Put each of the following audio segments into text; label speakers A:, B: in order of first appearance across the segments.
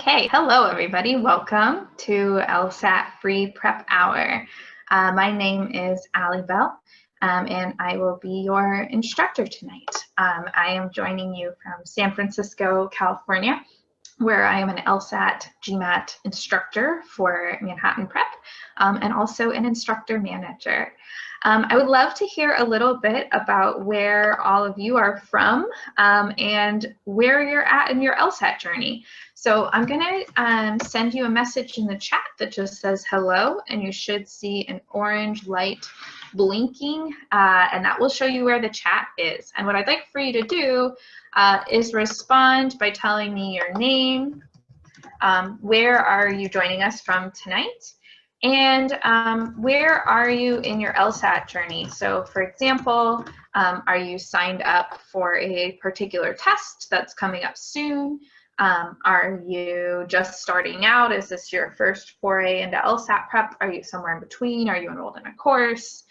A: Okay, hello everybody. Welcome to LSAT Free Prep Hour. My name is Allison Bell, and I will be your instructor tonight. I am joining you from San Francisco, California, where I am an LSAT GMAT instructor for Manhattan Prep, and also an instructor manager. I would love to hear a little bit about where all of you are from and where you're at in your LSAT journey. So I'm going to send you a message in the chat that just says hello, and you should see an orange light blinking, and that will show you where the chat is. And what I'd like for you to do is respond by telling me your name, where are you joining us from tonight, and where are you in your LSAT journey? So for example, are you signed up for a particular test that's coming up soon? Are you just starting out? Is this your first foray into LSAT prep? Are you somewhere in between? Are you enrolled in a course?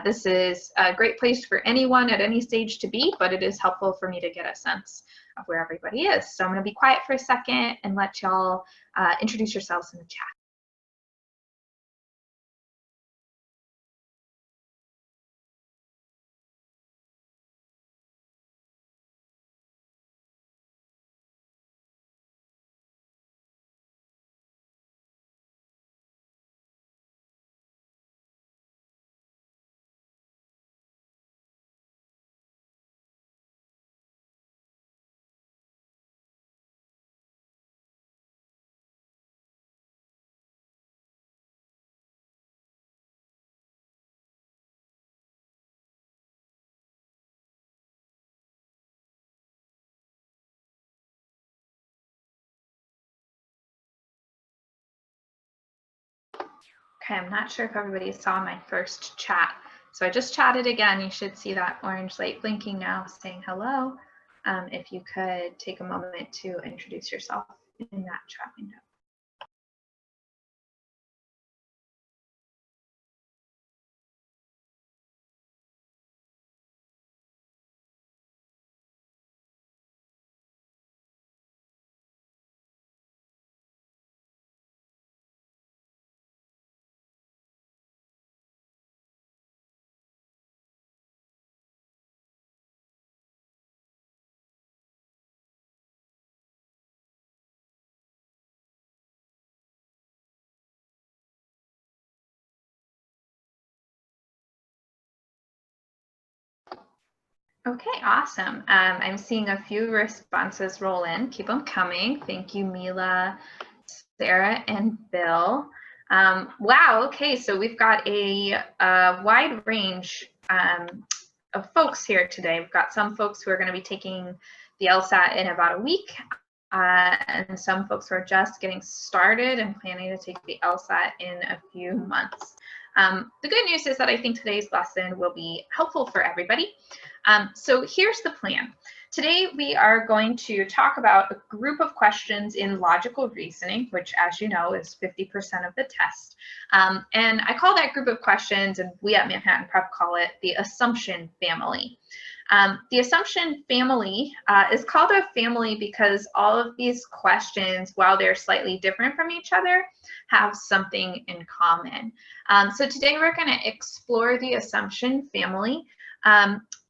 A: This is a great place for anyone at any stage to be, but it is helpful for me to get a sense of where everybody is. So I'm going to be quiet for a second and let y'all introduce yourselves in the chat. Okay, I'm not sure if everybody saw my first chat. So I just chatted again. You should see that orange light blinking now saying hello. If you could take a moment to introduce yourself in that chat window. Okay, awesome. I'm seeing a few responses roll in. Keep them coming. Thank you, Mila, Sarah, and Bill. Wow, okay, so we've got a wide range of folks here today. We've got some folks who are going to be taking the LSAT in about a week, and some folks who are just getting started and planning to take the LSAT in a few months. The good news is that I think today's lesson will be helpful for everybody. So here's the plan. Today we are going to talk about a group of questions in logical reasoning, which, as you know, is 50% of the test. And I call that group of questions, and we at Manhattan Prep call it the assumption family. The assumption family is called a family because all of these questions, while they're slightly different from each other, have something in common. So today we're going to explore the assumption family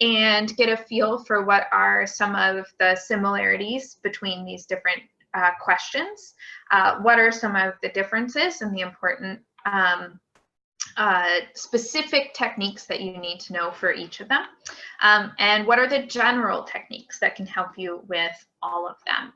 A: and get a feel for what are some of the similarities between these different questions, what are some of the differences and the important specific techniques that you need to know for each of them, and what are the general techniques that can help you with all of them.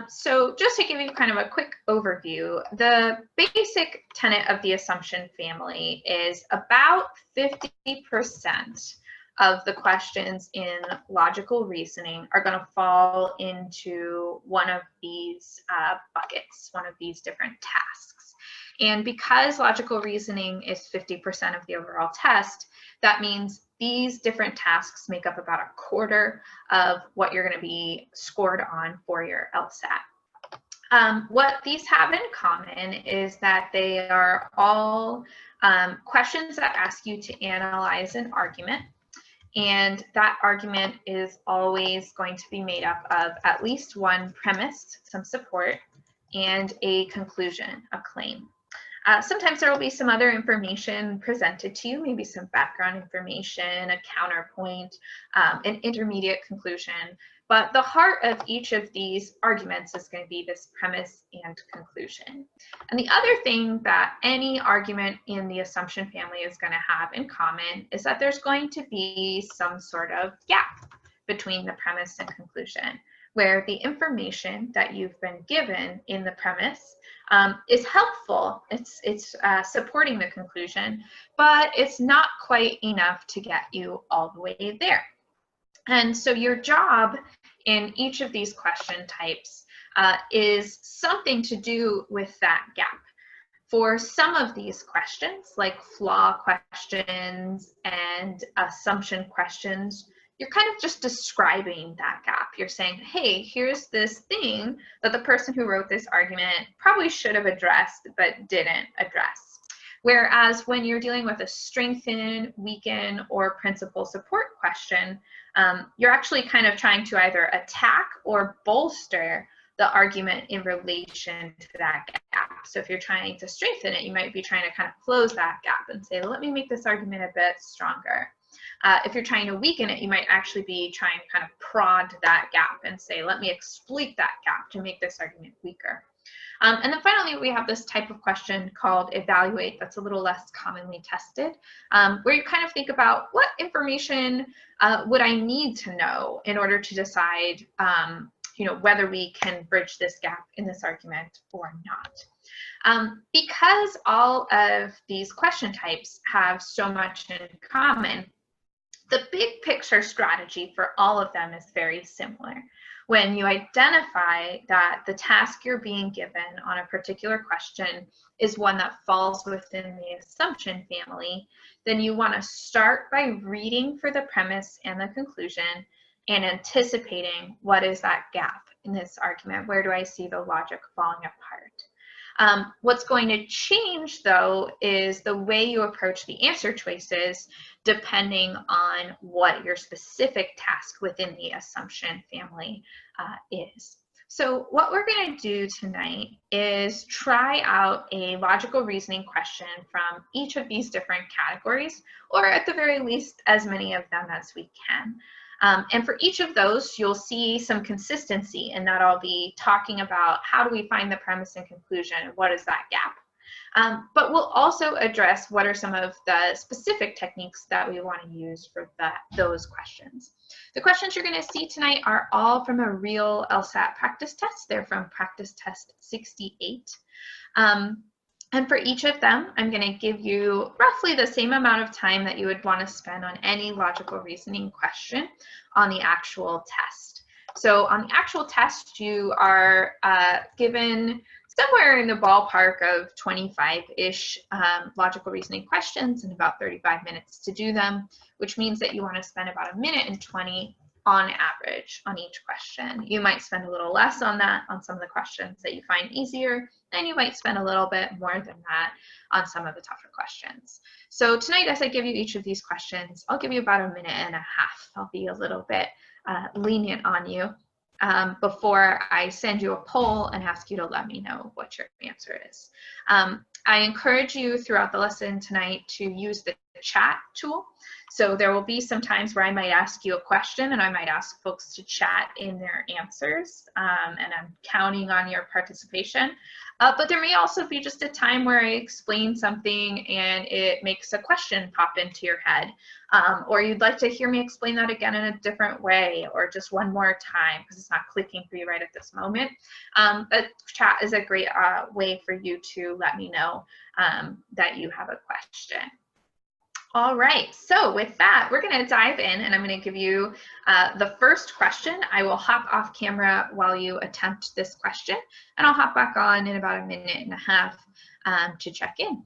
A: So just to give you kind of a quick overview, the basic tenet of the assumption family is about 50% of the questions in logical reasoning are going to fall into one of these buckets, one of these different tasks. And because logical reasoning is 50% of the overall test, that means these different tasks make up about a quarter of what you're going to be scored on for your LSAT. What these have in common is that they are all questions that ask you to analyze an argument, and that argument is always going to be made up of at least one premise, some support, and a conclusion, a claim. Sometimes there will be some other information presented to you, maybe some background information, a counterpoint, an intermediate conclusion. But the heart of each of these arguments is going to be this premise and conclusion. And the other thing that any argument in the assumption family is going to have in common is that there's going to be some sort of gap between the premise and conclusion, where the information that you've been given in the premise is helpful. It's supporting the conclusion, but it's not quite enough to get you all the way there. And so your job in each of these question types is something to do with that gap. For some of these questions, like flaw questions and assumption questions, you're kind of just describing that gap. You're saying, hey, here's this thing that the person who wrote this argument probably should have addressed but didn't address. Whereas when you're dealing with a strengthen, weaken, or principal support question, you're actually kind of trying to either attack or bolster the argument in relation to that gap. So if you're trying to strengthen it, you might be trying to kind of close that gap and say, let me make this argument a bit stronger. If you're trying to weaken it, you might actually be trying to kind of prod that gap and say, let me exploit that gap to make this argument weaker. And then finally, we have this type of question called evaluate that's a little less commonly tested, where you kind of think about what information would I need to know in order to decide whether we can bridge this gap in this argument or not. Because all of these question types have so much in common, the big picture strategy for all of them is very similar. When you identify that the task you're being given on a particular question is one that falls within the assumption family, then you want to start by reading for the premise and the conclusion and anticipating what is that gap in this argument. Where do I see the logic falling apart? What's going to change, though, is the way you approach the answer choices depending on what your specific task within the assumption family is. So what we're going to do tonight is try out a logical reasoning question from each of these different categories, or at the very least, as many of them as we can. And for each of those, you'll see some consistency in that I'll be talking about how do we find the premise and conclusion, what is that gap. But we'll also address what are some of the specific techniques that we want to use for those questions. The questions you're going to see tonight are all from a real LSAT practice test. They're from practice test 68. And for each of them, I'm going to give you roughly the same amount of time that you would want to spend on any logical reasoning question on the actual test. So on the actual test, you are given somewhere in the ballpark of 25-ish logical reasoning questions and about 35 minutes to do them, which means that you want to spend about 1:20 on average on each question. You might spend a little less on that on some of the questions that you find easier, and you might spend a little bit more than that on some of the tougher questions. So tonight, as I give you each of these questions, I'll give you about 1.5 minutes. I'll be a little bit lenient on you before I send you a poll and ask you to let me know what your answer is. I encourage you throughout the lesson tonight to use the chat tool. So there will be some times where I might ask you a question and I might ask folks to chat in their answers, and I'm counting on your participation. But there may also be just a time where I explain something and it makes a question pop into your head, or you'd like to hear me explain that again in a different way or just one more time because it's not clicking for you right at this moment. But chat is a great way for you to let me know that you have a question. All right, so with that, we're going to dive in and I'm going to give you the first question. I will hop off camera while you attempt this question, and I'll hop back on in about 1.5 minutes to check in.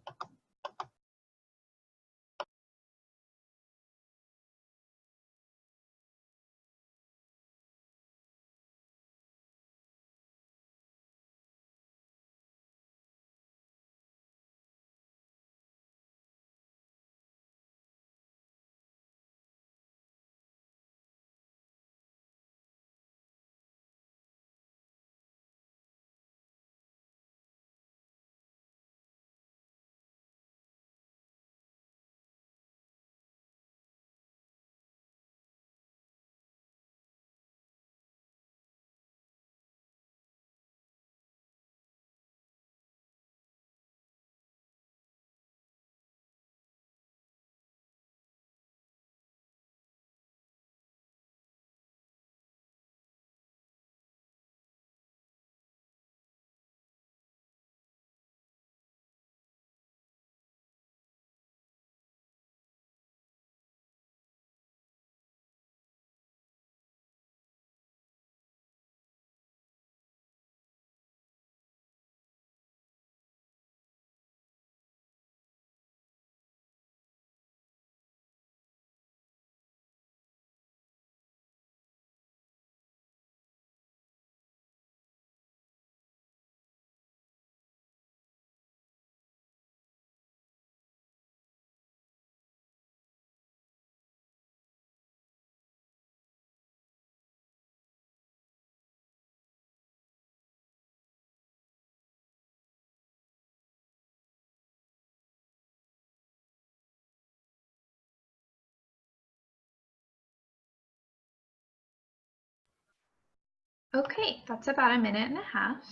A: Okay, that's about 1.5 minutes.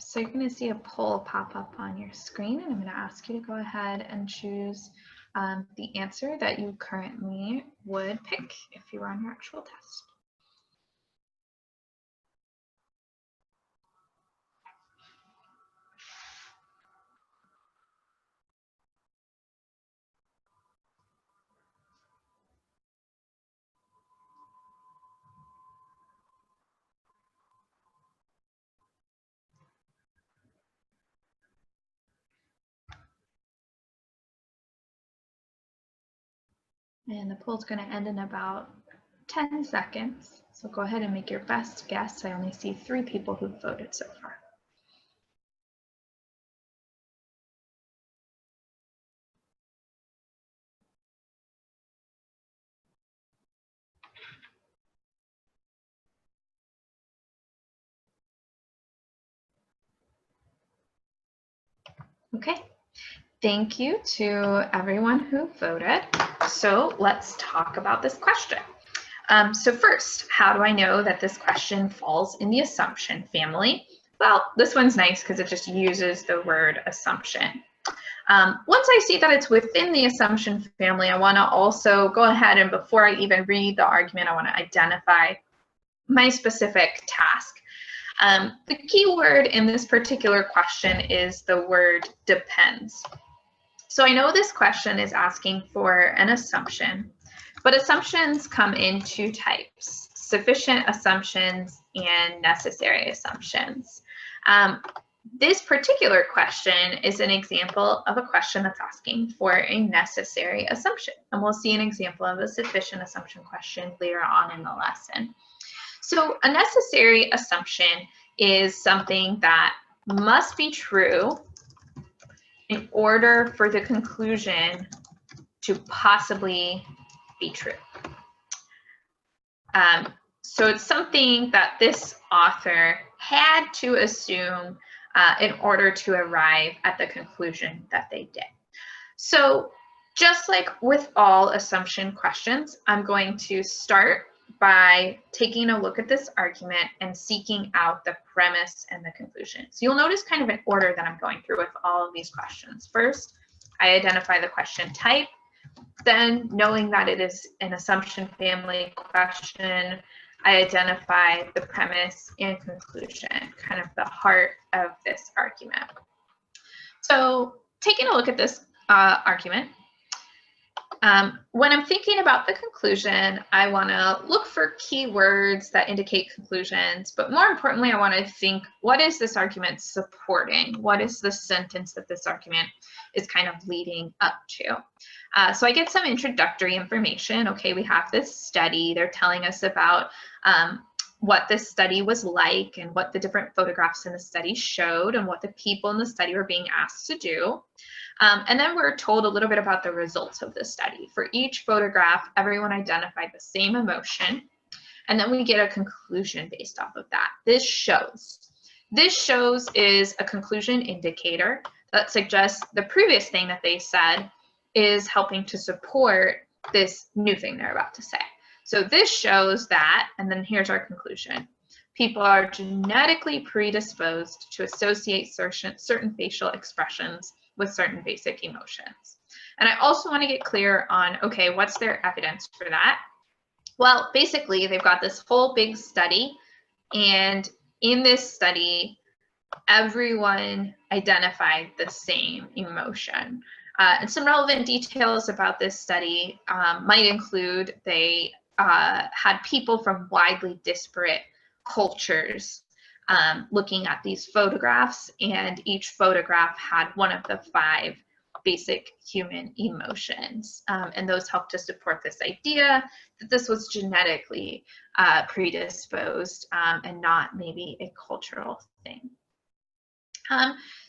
A: So you're going to see a poll pop up on your screen, and I'm going to ask you to go ahead and choose the answer that you currently would pick if you were on your actual test. And the poll is going to end in about 10 seconds. So go ahead and make your best guess. I only see 3 people who've voted so far. Okay, thank you to everyone who voted. So let's talk about this question. So first, how do I know that this question falls in the assumption family? Well, this one's nice because it just uses the word assumption. Once I see that it's within the assumption family, I want to also go ahead and before I even read the argument, I want to identify my specific task. The key word in this particular question is the word depends. So I know this question is asking for an assumption, but assumptions come in 2 types, sufficient assumptions and necessary assumptions. This particular question is an example of a question that's asking for a necessary assumption. And we'll see an example of a sufficient assumption question later on in the lesson. So a necessary assumption is something that must be true in order for the conclusion to possibly be true. So it's something that this author had to assume in order to arrive at the conclusion that they did. So just like with all assumption questions, I'm going to start by taking a look at this argument and seeking out the premise and the conclusion. So you'll notice kind of an order that I'm going through with all of these questions. First, I identify the question type. Then, knowing that it is an assumption family question, I identify the premise and conclusion, kind of the heart of this argument. So taking a look at this argument, when I'm thinking about the conclusion, I want to look for keywords that indicate conclusions, but more importantly, I want to think, what is this argument supporting? What is the sentence that this argument is kind of leading up to? So I get some introductory information. Okay, we have this study. They're telling us about what this study was like and what the different photographs in the study showed and what the people in the study were being asked to do. And then we're told a little bit about the results of the study. For each photograph, everyone identified the same emotion, and then we get a conclusion based off of that. This shows is a conclusion indicator that suggests the previous thing that they said is helping to support this new thing they're about to say. So this shows that, and then here's our conclusion. People are genetically predisposed to associate certain facial expressions with certain basic emotions. And I also want to get clear on, okay, what's their evidence for that? Well, basically, they've got this whole big study, and in this study, everyone identified the same emotion. And some relevant details about this study might include they had people from widely disparate cultures looking at these photographs, and each photograph had one of the 5 basic human emotions. And those help to support this idea that this was genetically predisposed and not maybe a cultural thing.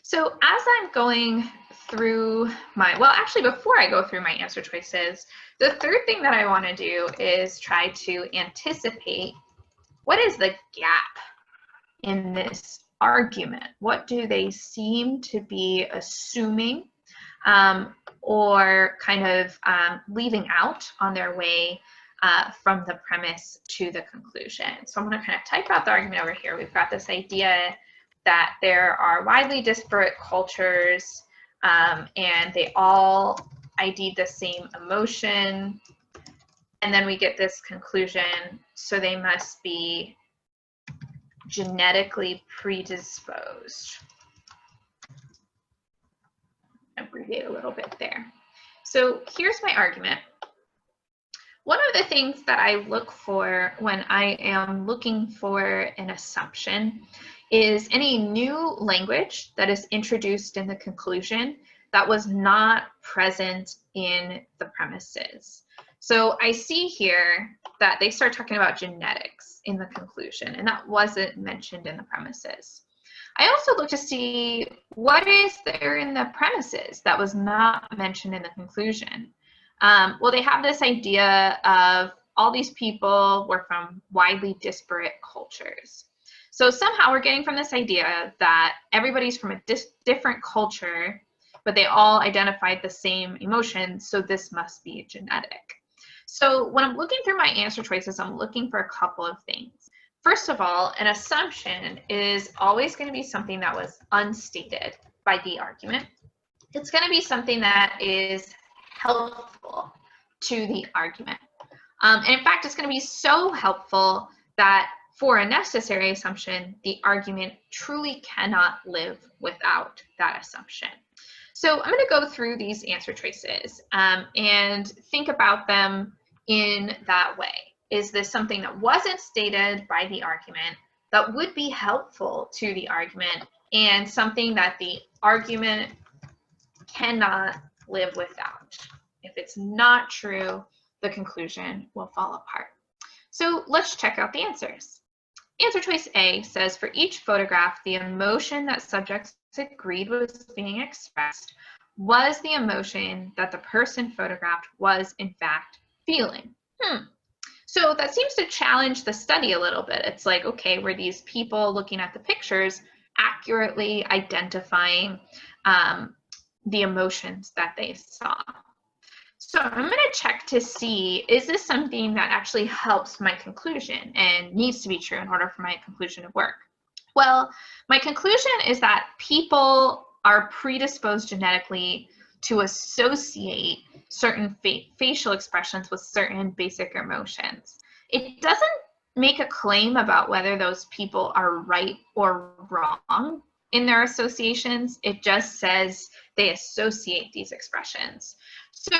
A: So as I'm going through actually before I go through my answer choices, the third thing that I want to do is try to anticipate what is the gap in this argument. What do they seem to be assuming or kind of leaving out on their way from the premise to the conclusion. So I'm going to kind of type out the argument over here. We've got this idea that there are widely disparate cultures and they all ID the same emotion. And then we get this conclusion, so they must be genetically predisposed. Abbreviate a little bit there. So here's my argument. One of the things that I look for when I am looking for an assumption is any new language that is introduced in the conclusion that was not present in the premises. So I see here that they start talking about genetics in the conclusion, and that wasn't mentioned in the premises. I also look to see what is there in the premises that was not mentioned in the conclusion. Well, they have this idea of all these people were from widely disparate cultures. So somehow we're getting from this idea that everybody's from a different culture, but they all identified the same emotions, so this must be genetic. So when I'm looking through my answer choices, I'm looking for a couple of things. First of all, an assumption is always going to be something that was unstated by the argument. It's going to be something that is helpful to the argument. And in fact, it's going to be so helpful that for a necessary assumption, the argument truly cannot live without that assumption. So I'm going to go through these answer choices and think about them in that way. Is this something that wasn't stated by the argument that would be helpful to the argument and something that the argument cannot live without? If it's not true, the conclusion will fall apart. So let's check out the answers. Answer choice A says for each photograph, the emotion that subjects agreed was being expressed was the emotion that the person photographed was in fact feeling. So that seems to challenge the study a little bit. It's like, okay, were these people looking at the pictures accurately identifying the emotions that they saw? So I'm going to check to see, is this something that actually helps my conclusion and needs to be true in order for my conclusion to work? Well, my conclusion is that people are predisposed genetically to associate certain facial expressions with certain basic emotions. It doesn't make a claim about whether those people are right or wrong in their associations. It just says they associate these expressions. So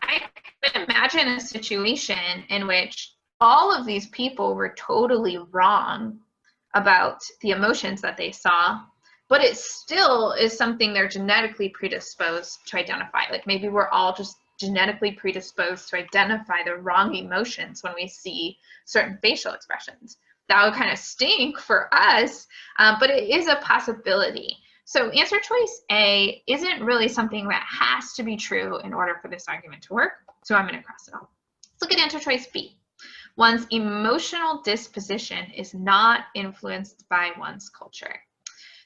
A: I can imagine a situation in which all of these people were totally wrong about the emotions that they saw, but it still is something they're genetically predisposed to identify. Like maybe we're all just genetically predisposed to identify the wrong emotions when we see certain facial expressions. That would kind of stink for us, but it is a possibility. So answer choice A isn't really something that has to be true in order for this argument to work, so I'm going to cross it off. Let's look at answer choice B. One's emotional disposition is not influenced by one's culture.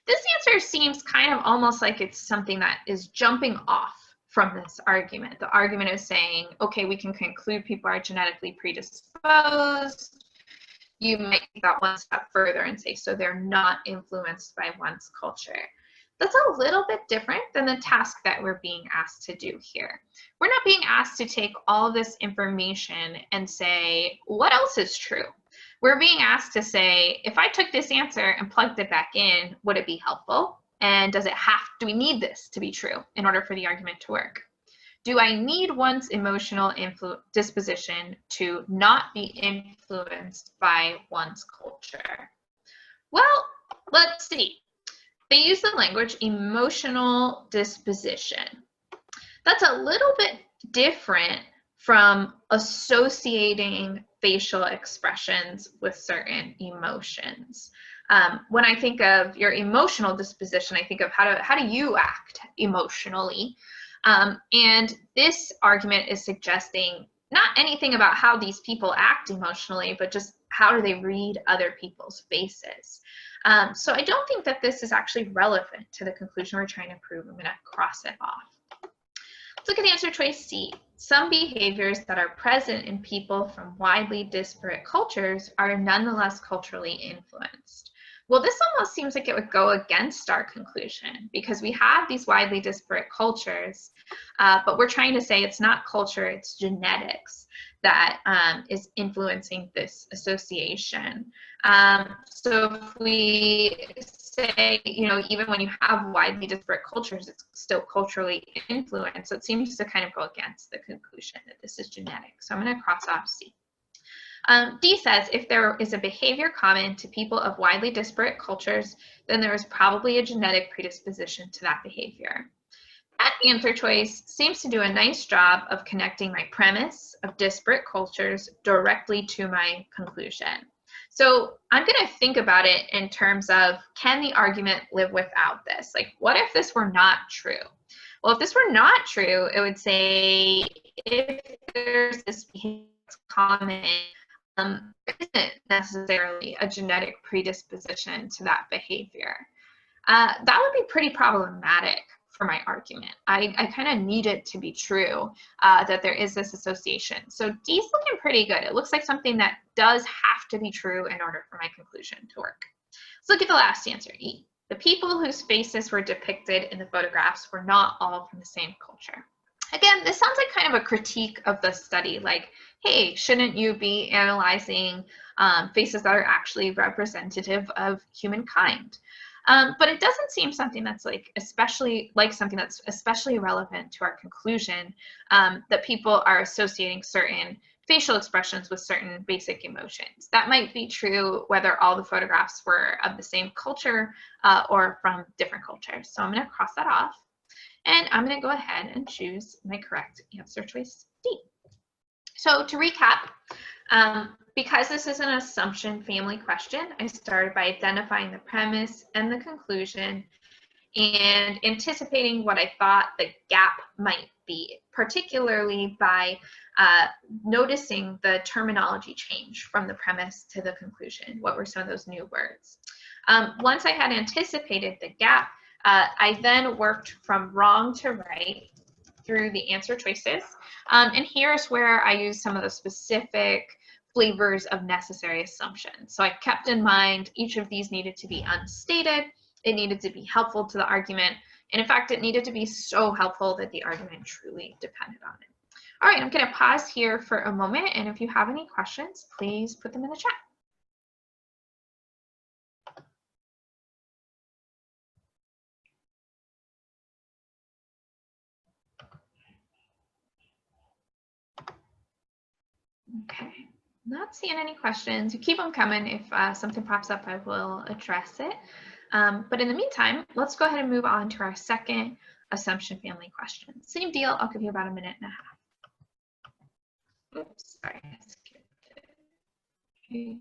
A: This answer seems kind of almost like it's something that is jumping off from this argument. The argument is saying, okay, we can conclude people are genetically predisposed. You might take that one step further and say, so they're not influenced by one's culture. That's a little bit different than the task that we're being asked to do here. We're not being asked to take all this information and say, what else is true? We're being asked to say, if I took this answer and plugged it back in, would it be helpful? And do we need this to be true in order for the argument to work? Do I need one's emotional disposition to not be influenced by one's culture? Well, let's see. They use the language emotional disposition. That's a little bit different from associating facial expressions with certain emotions. When I think of your emotional disposition, I think of how do you act emotionally? And this argument is suggesting not anything about how these people act emotionally, but just how do they read other people's faces. So I don't think that this is actually relevant to the conclusion we're trying to prove. I'm going to cross it off. Let's look at answer choice C. Some behaviors that are present in people from widely disparate cultures are nonetheless culturally influenced. Well, this almost seems like it would go against our conclusion because we have these widely disparate cultures, but we're trying to say it's not culture, it's genetics that is influencing this association. So if we say, even when you have widely disparate cultures, it's still culturally influenced. So it seems to kind of go against the conclusion that this is genetic. So I'm going to cross off C. D says, if there is a behavior common to people of widely disparate cultures, then there is probably a genetic predisposition to that behavior. That answer choice seems to do a nice job of connecting my premise of disparate cultures directly to my conclusion. So I'm going to think about it in terms of, can the argument live without this? Like, what if this were not true? Well, if this were not true, it would say, if there's this behavior that's common, there isn't necessarily a genetic predisposition to that behavior. That would be pretty problematic for my argument. I kind of need it to be true that there is this association. So D's looking pretty good. It looks like something that does have to be true in order for my conclusion to work. Let's look at the last answer, E. The people whose faces were depicted in the photographs were not all from the same culture. Again, this sounds like kind of a critique of the study, like, hey, shouldn't you be analyzing faces that are actually representative of humankind? But it doesn't seem something that's especially relevant to our conclusion that people are associating certain facial expressions with certain basic emotions. That might be true whether all the photographs were of the same culture or from different cultures. So I'm going to cross that off. And I'm going to go ahead and choose my correct answer choice D. So to recap, because this is an assumption family question, I started by identifying the premise and the conclusion and anticipating what I thought the gap might be, particularly by noticing the terminology change from the premise to the conclusion. What were some of those new words? Once I had anticipated the gap, I then worked from wrong to right through the answer choices. And here's where I use some of the specific flavors of necessary assumptions. So I kept in mind each of these needed to be unstated, it needed to be helpful to the argument, and in fact, it needed to be so helpful that the argument truly depended on it. All right, I'm going to pause here for a moment, and if you have any questions, please put them in the chat. Okay, not seeing any questions. You keep them coming. If something pops up, I will address it. But in the meantime, let's go ahead and move on to our second assumption family question. Same deal. I'll give you about a minute and a half. Oops, sorry, I skipped it. Okay.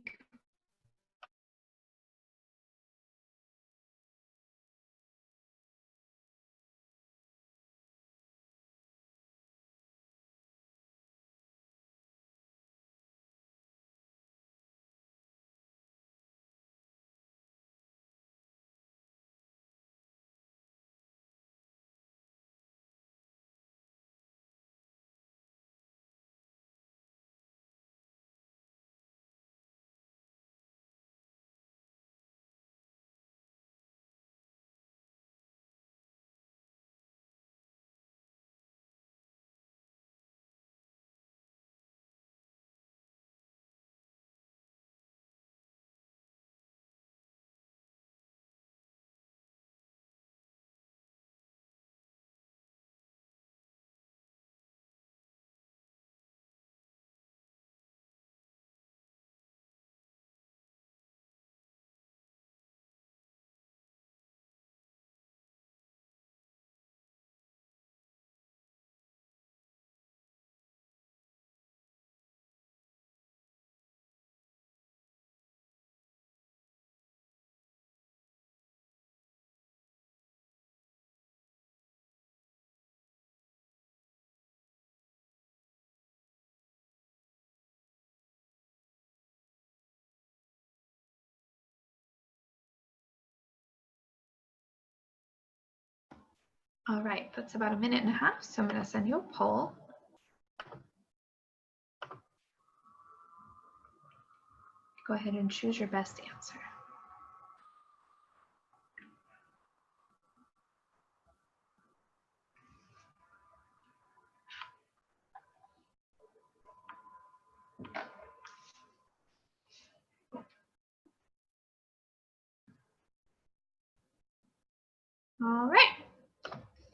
A: All right, that's about 1.5 minutes, so I'm going to send you a poll. Go ahead and choose your best answer. All right.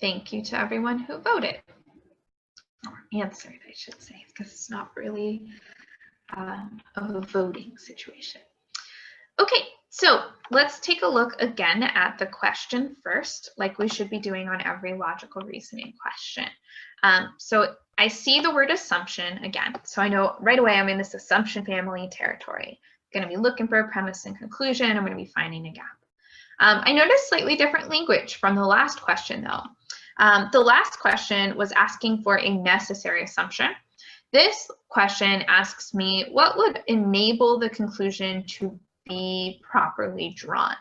A: Thank you to everyone who voted, or answered, I should say, because it's not really a voting situation. Okay, so let's take a look again at the question first, like we should be doing on every logical reasoning question. So I see the word assumption again, so I know right away I'm in this assumption family territory. I'm going to be looking for a premise and conclusion. I'm going to be finding a gap. I noticed slightly different language from the last question, though. The last question was asking for a necessary assumption. This question asks me, what would enable the conclusion to be properly drawn?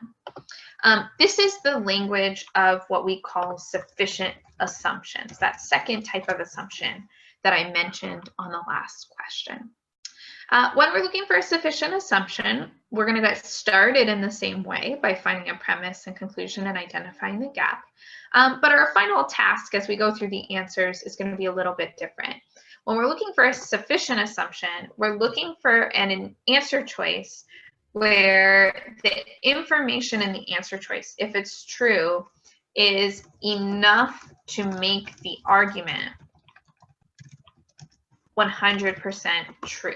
A: This is the language of what we call sufficient assumptions, that second type of assumption that I mentioned on the last question. When we're looking for a sufficient assumption, we're going to get started in the same way by finding a premise and conclusion and identifying the gap. But our final task as we go through the answers is going to be a little bit different. When we're looking for a sufficient assumption, we're looking for an answer choice where the information in the answer choice, if it's true, is enough to make the argument 100% true.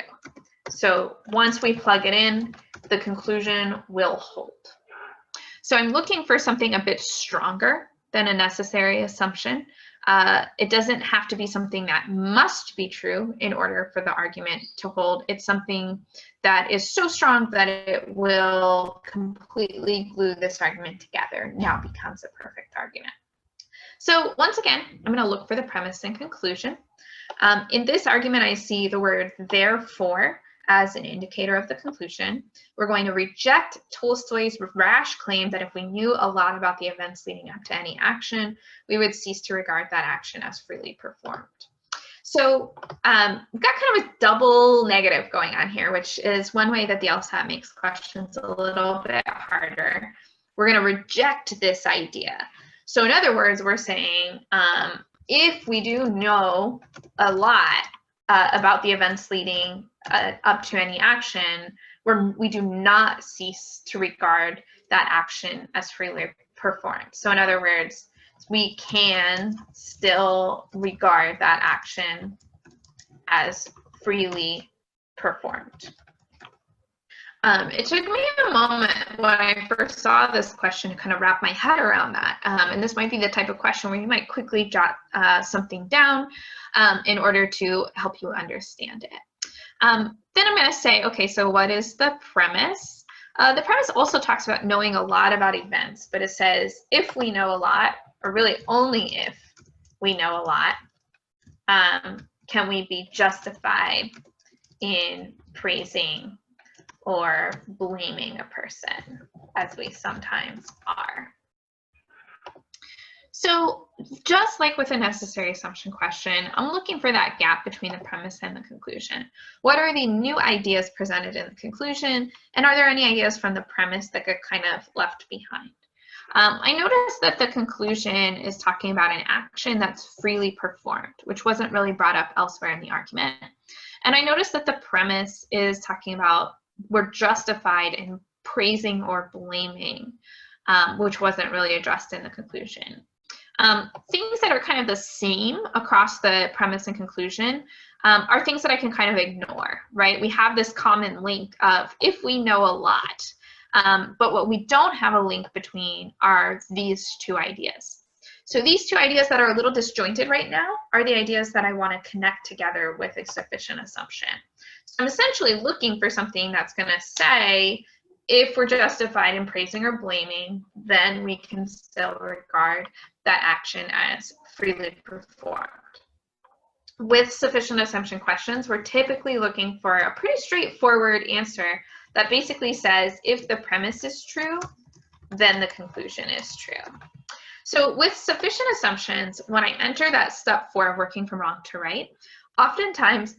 A: So once we plug it in, the conclusion will hold. So I'm looking for something a bit stronger than a necessary assumption. It doesn't have to be something that must be true in order for the argument to hold. It's something that is so strong that it will completely glue this argument together, now becomes a perfect argument. So once again, I'm going to look for the premise and conclusion. In this argument, I see the word therefore as an indicator of the conclusion. We're going to reject Tolstoy's rash claim that if we knew a lot about the events leading up to any action, we would cease to regard that action as freely performed. So we've got kind of a double negative going on here, which is one way that the LSAT makes questions a little bit harder. We're going to reject this idea. So in other words, we're saying if we do know a lot about the events leading up to any action, we do not cease to regard that action as freely performed. So in other words, we can still regard that action as freely performed. It took me a moment when I first saw this question to kind of wrap my head around that. And this might be the type of question where you might quickly jot something down in order to help you understand it. Then I'm going to say, okay, so what is the premise? The premise also talks about knowing a lot about events, but it says if we know a lot, or really only if we know a lot, can we be justified in praising or blaming a person, as we sometimes are. So just like with a necessary assumption question, I'm looking for that gap between the premise and the conclusion. What are the new ideas presented in the conclusion? And are there any ideas from the premise that get kind of left behind? I noticed that the conclusion is talking about an action that's freely performed, which wasn't really brought up elsewhere in the argument. And I noticed that the premise is talking about we're justified in praising or blaming, which wasn't really addressed in the conclusion. Things that are kind of the same across the premise and conclusion are things that I can kind of ignore, right? We have this common link of if we know a lot, but what we don't have a link between are these two ideas. So these two ideas that are a little disjointed right now are the ideas that I want to connect together with a sufficient assumption. So I'm essentially looking for something that's going to say, if we're justified in praising or blaming, then we can still regard that action as freely performed. With sufficient assumption questions, we're typically looking for a pretty straightforward answer that basically says, if the premise is true, then the conclusion is true. So with sufficient assumptions, when I enter that step 4 of working from wrong to right, oftentimes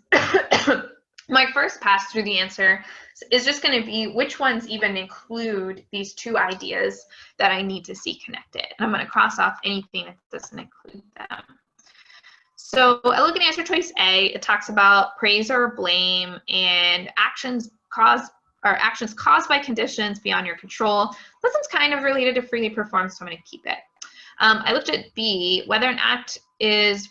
A: my first pass through the answer is just going to be which ones even include these two ideas that I need to see connected. And I'm going to cross off anything that doesn't include them. So I look at answer choice A. It talks about praise or blame and actions caused by conditions beyond your control. This one's kind of related to freely performed, so I'm going to keep it. I looked at B, whether an act is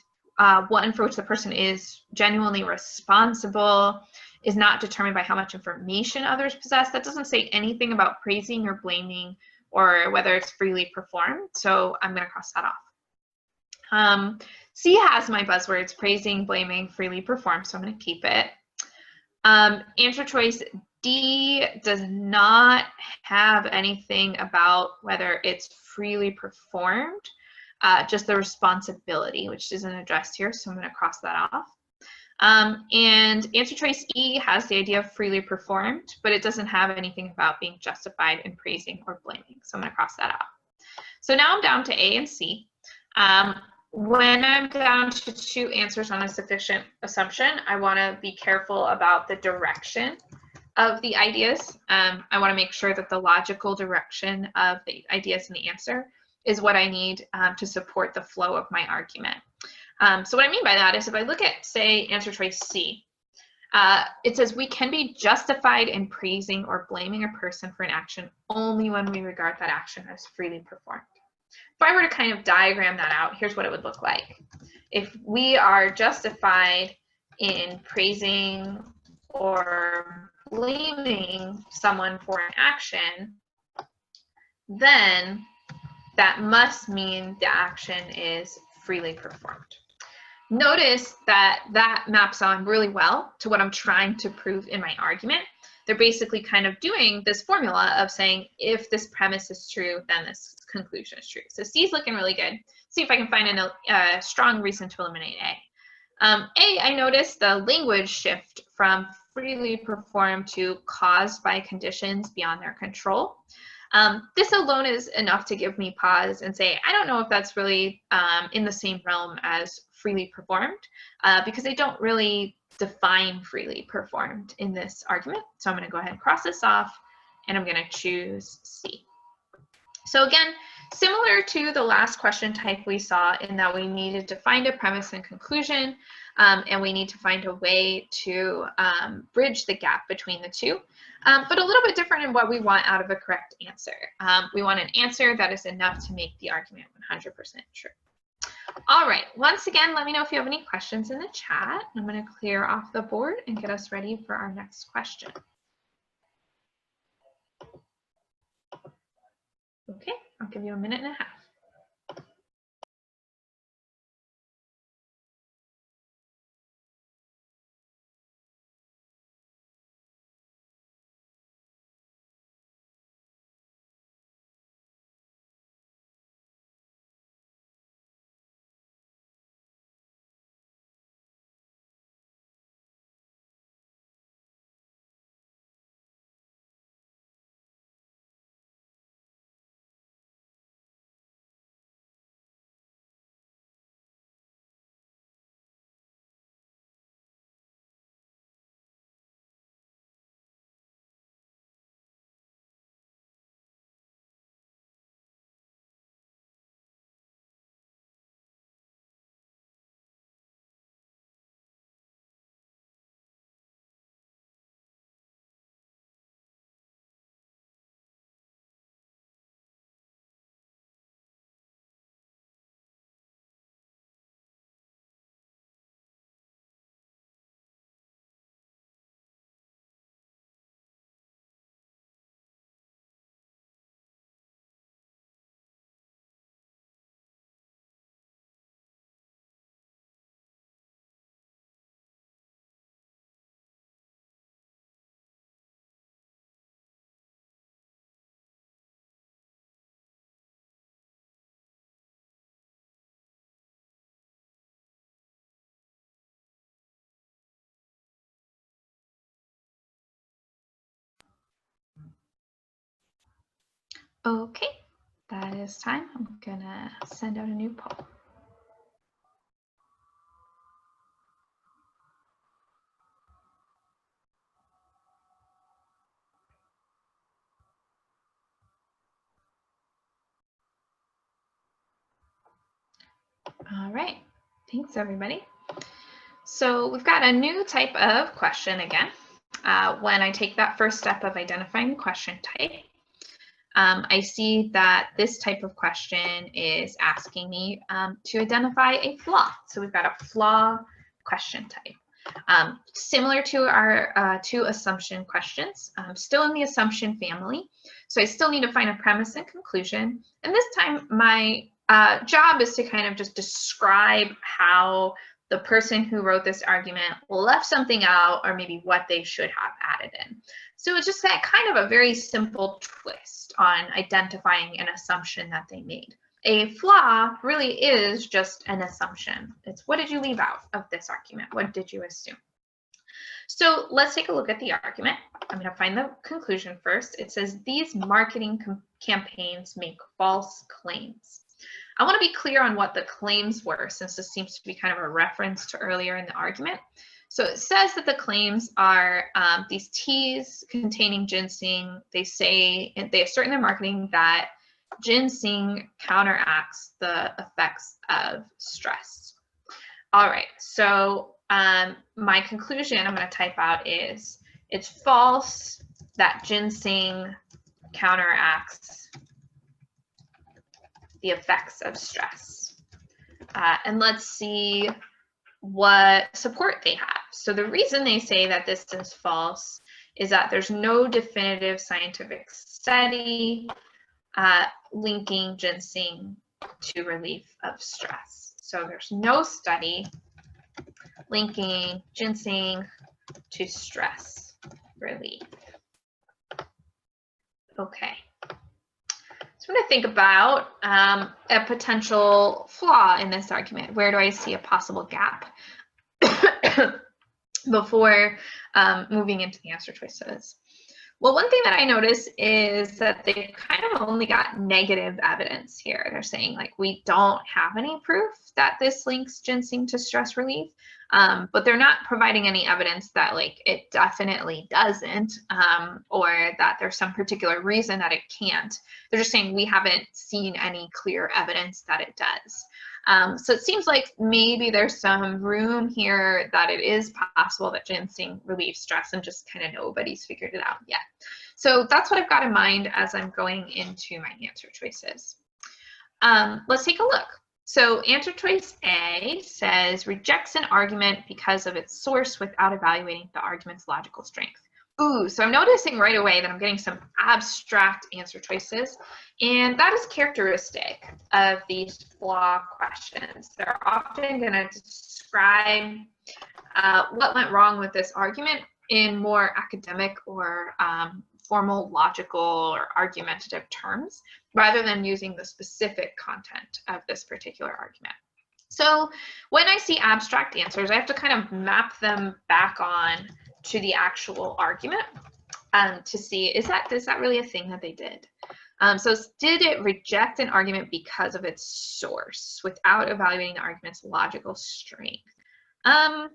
A: one for which the person is genuinely responsible is not determined by how much information others possess. That doesn't say anything about praising or blaming or whether it's freely performed, so I'm going to cross that off. C has my buzzwords, praising, blaming, freely performed, so I'm going to keep it. Answer choice D does not have anything about whether it's freely performed, just the responsibility, which isn't addressed here, so I'm going to cross that off. And answer choice E has the idea of freely performed, but it doesn't have anything about being justified in praising or blaming, so I'm going to cross that off. So now I'm down to A and C. When I'm down to 2 answers on a sufficient assumption, I want to be careful about the direction of the ideas. I want to make sure that the logical direction of the ideas in the answer is what I need to support the flow of my argument. So what I mean by that is if I look at, say, answer choice C, it says we can be justified in praising or blaming a person for an action only when we regard that action as freely performed. If I were to kind of diagram that out, here's what it would look like. If we are justified in praising or blaming someone for an action, then that must mean the action is freely performed. Notice that that maps on really well to what I'm trying to prove in my argument. They're basically kind of doing this formula of saying, if this premise is true, then this conclusion is true. So C is looking really good. See if I can find a strong reason to eliminate A. I noticed the language shift from freely performed to caused by conditions beyond their control. This alone is enough to give me pause and say, I don't know if that's really in the same realm as freely performed, because they don't really define freely performed in this argument. So I'm going to go ahead and cross this off, and I'm going to choose C. So again, similar to the last question type we saw in that we needed to find a premise and conclusion, and we need to find a way to bridge the gap between the two, but a little bit different in what we want out of a correct answer. We want an answer that is enough to make the argument 100% true. All right, once again, let me know if you have any questions in the chat. I'm going to clear off the board and get us ready for our next question. Okay, I'll give you a minute and a half. Okay, that is time. I'm gonna send out a new poll. All right, thanks everybody. So we've got a new type of question again. When I take that first step of identifying the question type, I see that this type of question is asking me to identify a flaw. So we've got a flaw question type. Similar to our two assumption questions, still in the assumption family. So I still need to find a premise and conclusion. And this time my job is to kind of just describe how the person who wrote this argument left something out, or maybe what they should have added in. So it's just that kind of a very simple twist on identifying an assumption that they made. A flaw really is just an assumption. It's what did you leave out of this argument? What did you assume? So let's take a look at the argument. I'm going to find the conclusion first. It says these marketing campaigns make false claims. I want to be clear on what the claims were, since this seems to be kind of a reference to earlier in the argument. So it says that the claims are these teas containing ginseng. They say, they assert in their marketing that ginseng counteracts the effects of stress. All right, so my conclusion I'm going to type out is it's false that ginseng counteracts the effects of stress. And let's see what support they have. So the reason they say that this is false is that there's no definitive scientific study linking ginseng to relief of stress. So there's no study linking ginseng to stress relief. Okay. So I'm going to think about a potential flaw in this argument. Where do I see a possible gap before moving into the answer choices? Well, one thing that I notice is that they kind of only got negative evidence here. They're saying, like, we don't have any proof that this links ginseng to stress relief, but they're not providing any evidence that, like, it definitely doesn't, or that there's some particular reason that it can't. They're just saying we haven't seen any clear evidence that it does. So it seems like maybe there's some room here that it is possible that ginseng relieves stress, and just kind of nobody's figured it out yet. So that's what I've got in mind as I'm going into my answer choices. Let's take a look. So answer choice A says rejects an argument because of its source without evaluating the argument's logical strength. Ooh, so I'm noticing right away that I'm getting some abstract answer choices, and that is characteristic of these flaw questions. They're often going to describe what went wrong with this argument in more academic or formal, logical, or argumentative terms, rather than using the specific content of this particular argument. So when I see abstract answers, I have to kind of map them back on to the actual argument to see, is that really a thing that they did? So did it reject an argument because of its source without evaluating the argument's logical strength? I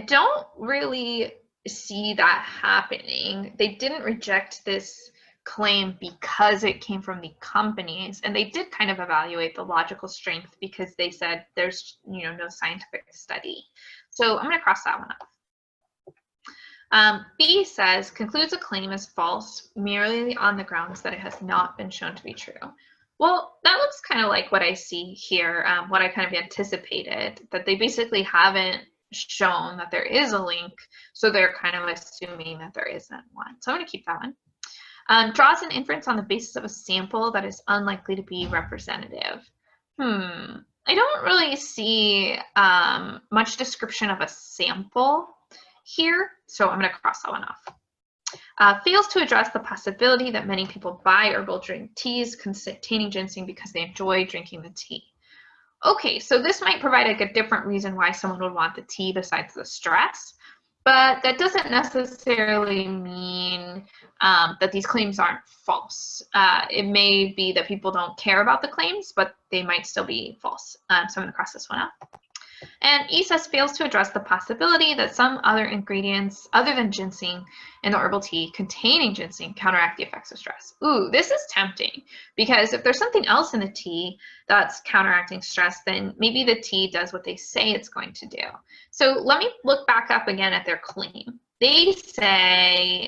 A: don't really see that happening. They didn't reject this claim because it came from the companies, and they did kind of evaluate the logical strength because they said there's no scientific study. So I'm going to cross that one off. B says concludes a claim as false merely on the grounds that it has not been shown to be true. Well, that looks kind of like what I see here, what I kind of anticipated, that they basically haven't shown that there is a link, so they're kind of assuming that there isn't one. So I'm going to keep that one. Draws an inference on the basis of a sample that is unlikely to be representative. I don't really see much description of a sample here, so I'm going to cross that one off. Fails to address the possibility that many people buy or will drink teas containing ginseng because they enjoy drinking the tea. Okay, so this might provide like a different reason why someone would want the tea besides the stress, but that doesn't necessarily mean that these claims aren't false. It may be that people don't care about the claims, but they might still be false. So I'm going to cross this one out. And E says fails to address the possibility that some other ingredients other than ginseng in the herbal tea containing ginseng counteract the effects of stress. Ooh, this is tempting, because if there's something else in the tea that's counteracting stress, then maybe the tea does what they say it's going to do. So let me look back up again at their claim. They say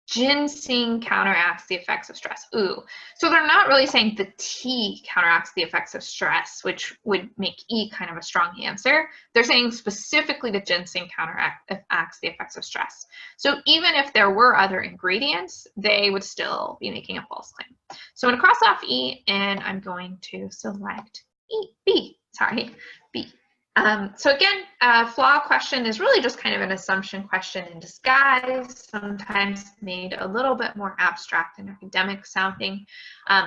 A: ginseng counteracts the effects of stress. Ooh, so they're not really saying the tea counteracts the effects of stress, which would make E kind of a strong answer. They're saying specifically the ginseng counteracts the effects of stress. So even if there were other ingredients, they would still be making a false claim. So I'm going to cross off E, and I'm going to select B. So again, a flaw question is really just kind of an assumption question in disguise, sometimes made a little bit more abstract and academic sounding.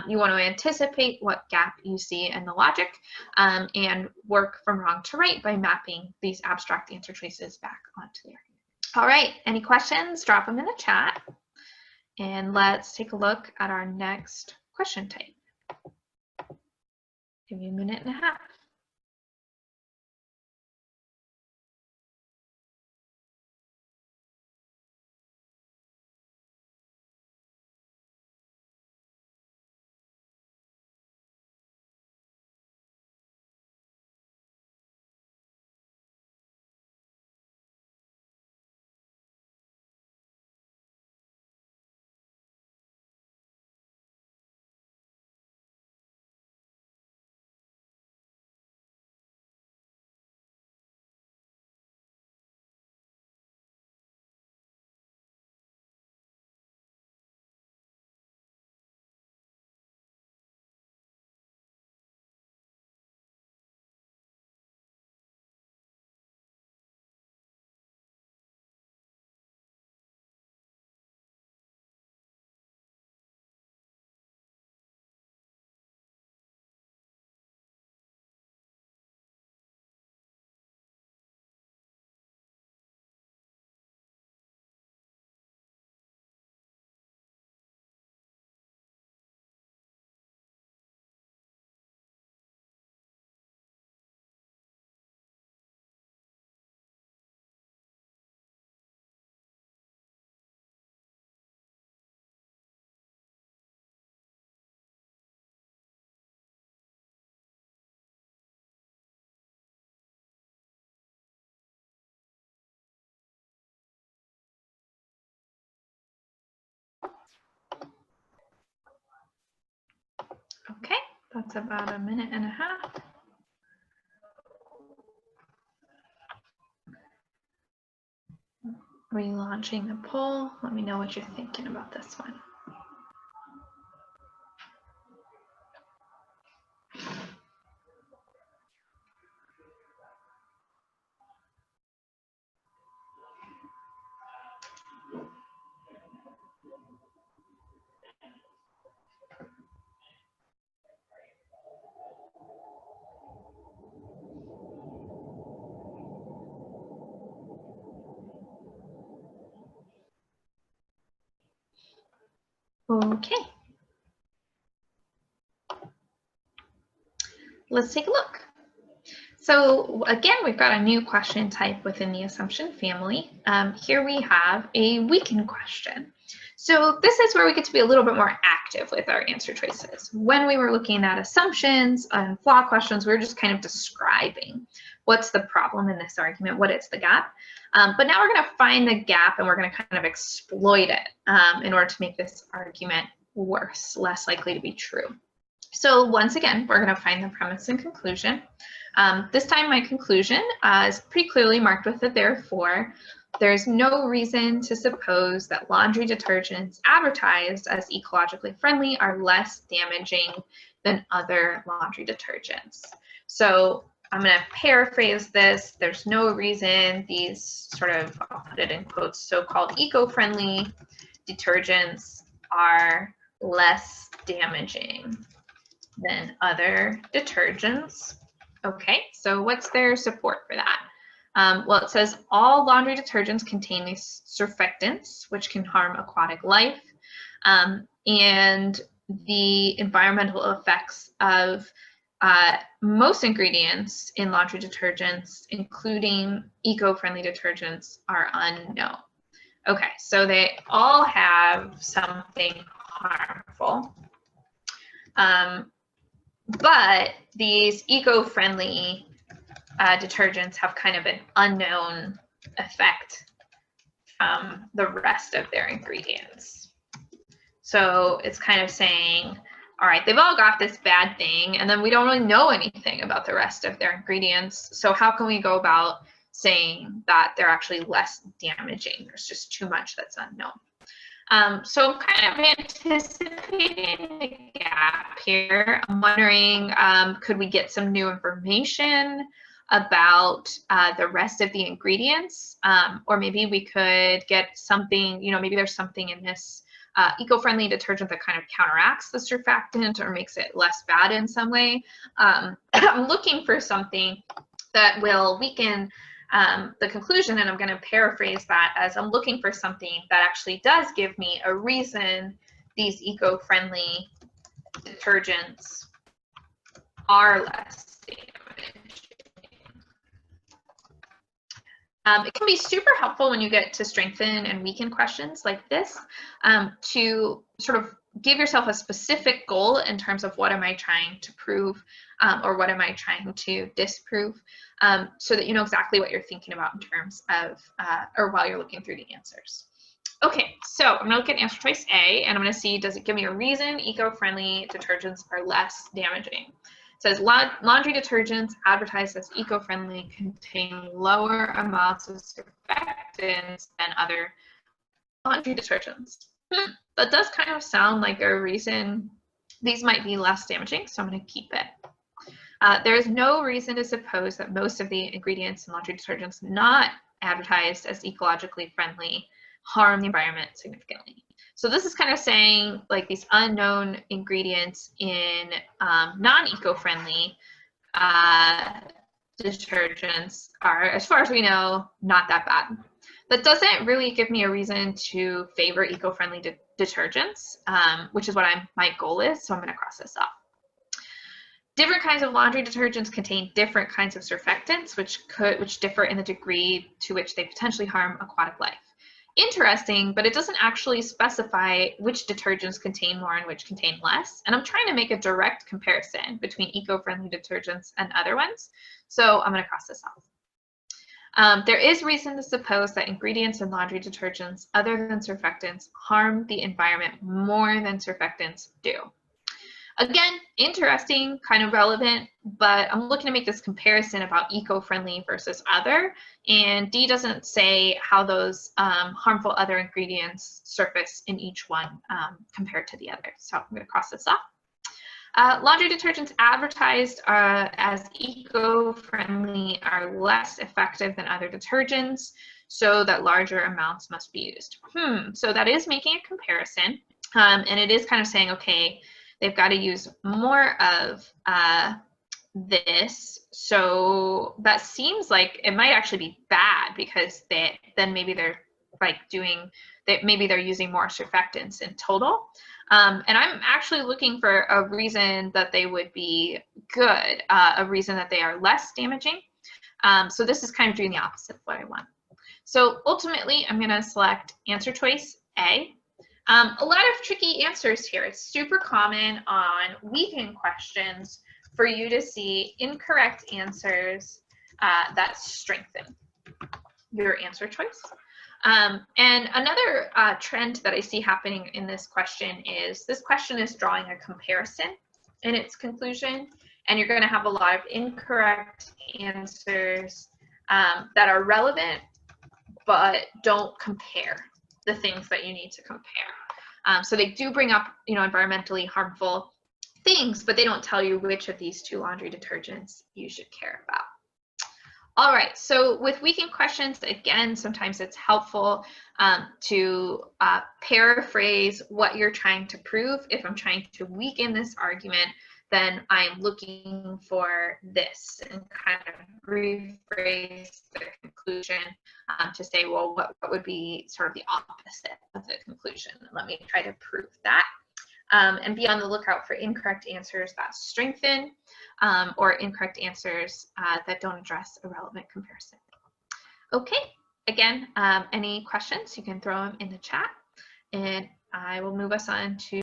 A: You want to anticipate what gap you see in the logic and work from wrong to right by mapping these abstract answer choices back onto the argument. All right, any questions? Drop them in the chat. And let's take a look at our next question type. Give you a minute and a half. Okay, that's about a minute and a half. Relaunching the poll. Let me know what you're thinking about this one. Okay. Let's take a look. So again, we've got a new question type within the assumption family. Here we have a weakened question. So this is where we get to be a little bit more active with our answer choices. When we were looking at assumptions and flaw questions, we were just kind of describing what's the problem in this argument, what is the gap. But now we're going to find the gap and we're going to kind of exploit it in order to make this argument worse, less likely to be true. So once again, we're going to find the premise and conclusion. This time my conclusion is pretty clearly marked with a therefore. There's no reason to suppose that laundry detergents advertised as ecologically friendly are less damaging than other laundry detergents. So I'm going to paraphrase this. There's no reason these sort of, I'll put it in quotes, so-called eco-friendly detergents are less damaging than other detergents. Okay, so what's their support for that? Well, it says all laundry detergents contain these surfactants, which can harm aquatic life, and the environmental effects of most ingredients in laundry detergents, including eco-friendly detergents, are unknown. Okay, so they all have something harmful, but these eco-friendly detergents have kind of an unknown effect from the rest of their ingredients. So it's kind of saying, all right, they've all got this bad thing, and then we don't really know anything about the rest of their ingredients. So how can we go about saying that they're actually less damaging? There's just too much that's unknown. So I'm kind of anticipating a gap here. I'm wondering, could we get some new information about the rest of the ingredients? Or maybe we could get something, maybe there's something in this eco-friendly detergent that kind of counteracts the surfactant or makes it less bad in some way. I'm looking for something that will weaken the conclusion, and I'm going to paraphrase that as I'm looking for something that actually does give me a reason these eco-friendly detergents are less damaging. It can be super helpful when you get to strengthen and weaken questions like this to sort of give yourself a specific goal in terms of what am I trying to prove or what am I trying to disprove, so that you know exactly what you're thinking about in terms of, or while you're looking through the answers. Okay, so I'm gonna look at answer choice A, and I'm gonna see, does it give me a reason eco-friendly detergents are less damaging? It says laundry detergents advertised as eco-friendly contain lower amounts of surfactants than other laundry detergents. That does kind of sound like a reason these might be less damaging, so I'm going to keep it. There is no reason to suppose that most of the ingredients in laundry detergents not advertised as ecologically friendly harm the environment significantly. So this is kind of saying like these unknown ingredients in non-eco-friendly detergents are, as far as we know, not that bad. That doesn't really give me a reason to favor eco-friendly detergents, which is what my goal is, so I'm going to cross this off. Different kinds of laundry detergents contain different kinds of surfactants, which differ in the degree to which they potentially harm aquatic life. Interesting, but it doesn't actually specify which detergents contain more and which contain less. And I'm trying to make a direct comparison between eco-friendly detergents and other ones. So I'm going to cross this off. There is reason to suppose that ingredients in laundry detergents other than surfactants harm the environment more than surfactants do. Again, interesting, kind of relevant, but I'm looking to make this comparison about eco-friendly versus other, and D doesn't say how those harmful other ingredients surface in each one compared to the other. So I'm going to cross this off. Laundry detergents advertised as eco-friendly are less effective than other detergents, so that larger amounts must be used. So that is making a comparison, and it is kind of saying, okay, they've got to use more of this. So that seems like it might actually be bad because then maybe they're like maybe they're using more surfactants in total. And I'm actually looking for a reason that they would be good, a reason that they are less damaging. So this is kind of doing the opposite of what I want. So ultimately, I'm going to select answer choice A. A lot of tricky answers here. It's super common on weekend questions for you to see incorrect answers that strengthen your answer choice. And another trend that I see happening in this question is drawing a comparison in its conclusion, and you're going to have a lot of incorrect answers that are relevant but don't compare the things that you need to compare. So they do bring up, environmentally harmful things, but they don't tell you which of these two laundry detergents you should care about. All right, so with weekend questions, again, sometimes it's helpful to paraphrase what you're trying to prove. If I'm trying to weaken this argument, then I'm looking for this and kind of rephrase the conclusion to say, well, what would be sort of the opposite of the conclusion? Let me try to prove that. And be on the lookout for incorrect answers that strengthen or incorrect answers that don't address a relevant comparison. Okay, again, any questions, you can throw them in the chat, and I will move us on to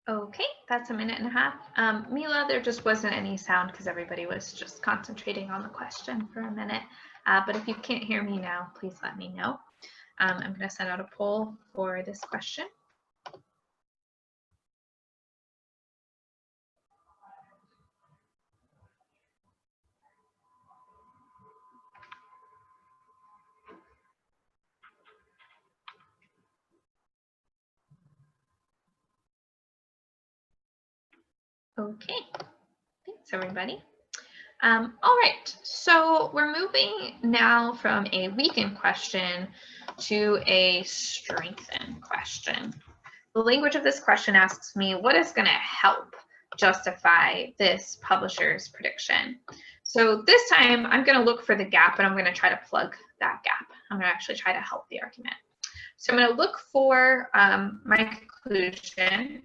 A: okay, that's a minute and a half. Mila, there just wasn't any sound because everybody was just concentrating on the question for a minute. But if you can't hear me now, please let me know. I'm going to send out a poll for this question. Okay, thanks everybody. All right, so we're moving now from a weaken question to a strengthen question. The language of this question asks me, what is going to help justify this publisher's prediction? So this time I'm going to look for the gap and I'm going to try to plug that gap. I'm going to actually try to help the argument. So I'm going to look for my conclusion.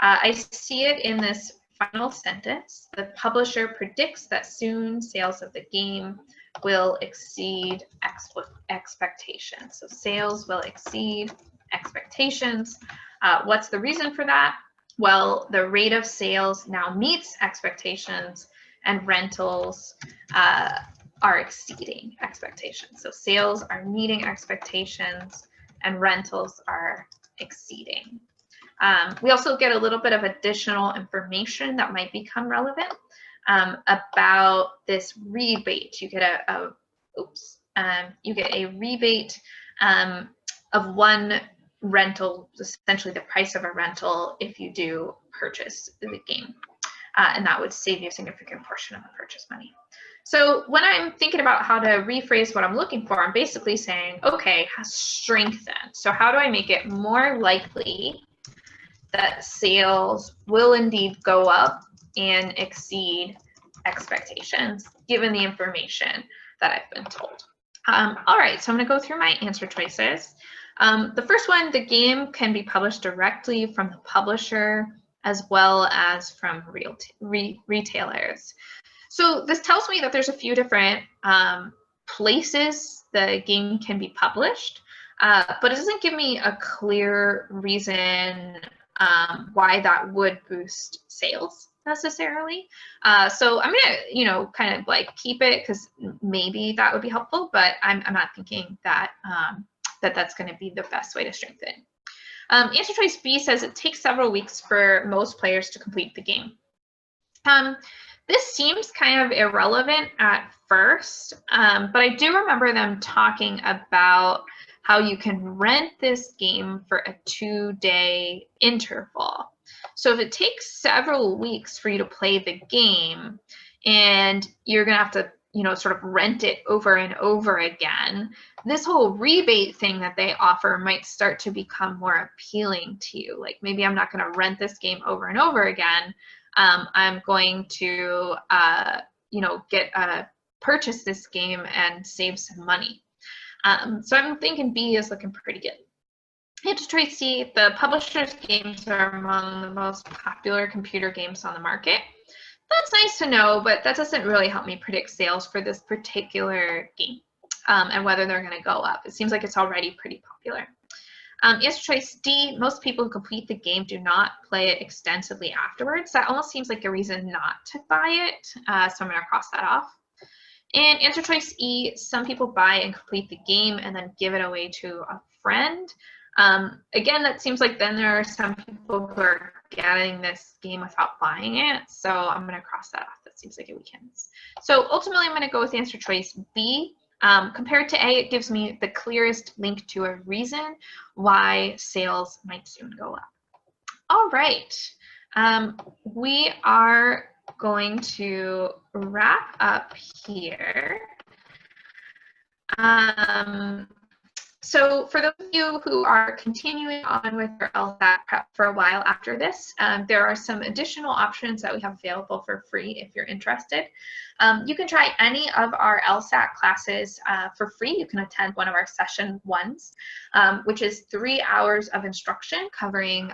A: I see it in this final sentence. The publisher predicts that soon sales of the game will exceed expectations. So sales will exceed expectations. What's the reason for that? Well, the rate of sales now meets expectations and rentals are exceeding expectations. So sales are meeting expectations and rentals are exceeding. We also get a little bit of additional information that might become relevant about this rebate. You get you get a rebate of one rental, essentially the price of a rental, if you do purchase the game, and that would save you a significant portion of the purchase money. So when I'm thinking about how to rephrase what I'm looking for, I'm basically saying, okay, strengthen. So how do I make it more likely that sales will indeed go up and exceed expectations, given the information that I've been told? All right, so I'm going to go through my answer choices. The first one, the game can be published directly from the publisher as well as from retailers. So this tells me that there's a few different places the game can be published, but it doesn't give me a clear reason why that would boost sales necessarily. So I'm gonna, kind of like keep it because maybe that would be helpful, but I'm not thinking that that's going to be the best way to strengthen. Answer choice B says it takes several weeks for most players to complete the game. This seems kind of irrelevant at first, but I do remember them talking about how you can rent this game for a 2-day interval. So if it takes several weeks for you to play the game and you're going to have to, sort of rent it over and over again, this whole rebate thing that they offer might start to become more appealing to you. Like, maybe I'm not going to rent this game over and over again. I'm going to, purchase this game and save some money. So I'm thinking B is looking pretty good. Answer choice C, the publisher's games are among the most popular computer games on the market. That's nice to know, but that doesn't really help me predict sales for this particular game and whether they're going to go up. It seems like it's already pretty popular. Answer choice D, most people who complete the game do not play it extensively afterwards. That almost seems like a reason not to buy it, so I'm going to cross that off. And answer choice E, some people buy and complete the game and then give it away to a friend. Again, that seems like then there are some people who are getting this game without buying it, so I'm going to cross that off. That seems like it weakens. So ultimately, I'm going to go with answer choice B. Compared to A, it gives me the clearest link to a reason why sales might soon go up. All right, we are going to wrap up here. So for those of you who are continuing on with your LSAT prep for a while after this, there are some additional options that we have available for free if you're interested. You can try any of our LSAT classes for free. You can attend one of our session ones, which is 3 hours of instruction covering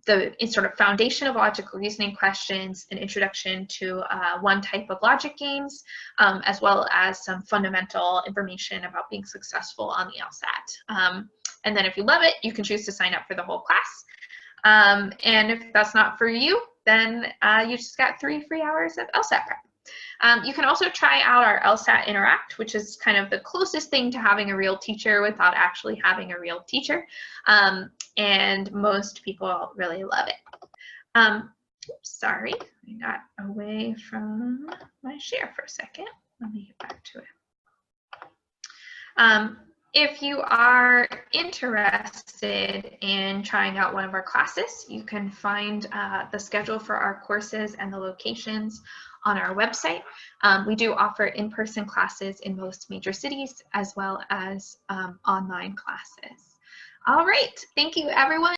A: the sort of foundation of logical reasoning questions, an introduction to one type of logic games, as well as some fundamental information about being successful on the LSAT. And then if you love it, you can choose to sign up for the whole class. And if that's not for you, then you just got 3 free hours of LSAT prep. You can also try out our Lsat Interact, which is kind of the closest thing to having a real teacher without actually having a real teacher. And most people really love it. Sorry, I got away from my share for a second. Let me get back to it. If you are interested in trying out one of our classes, you can find the schedule for our courses and the locations on our website. We do offer in-person classes in most major cities, as well as online classes. All right, thank you everyone.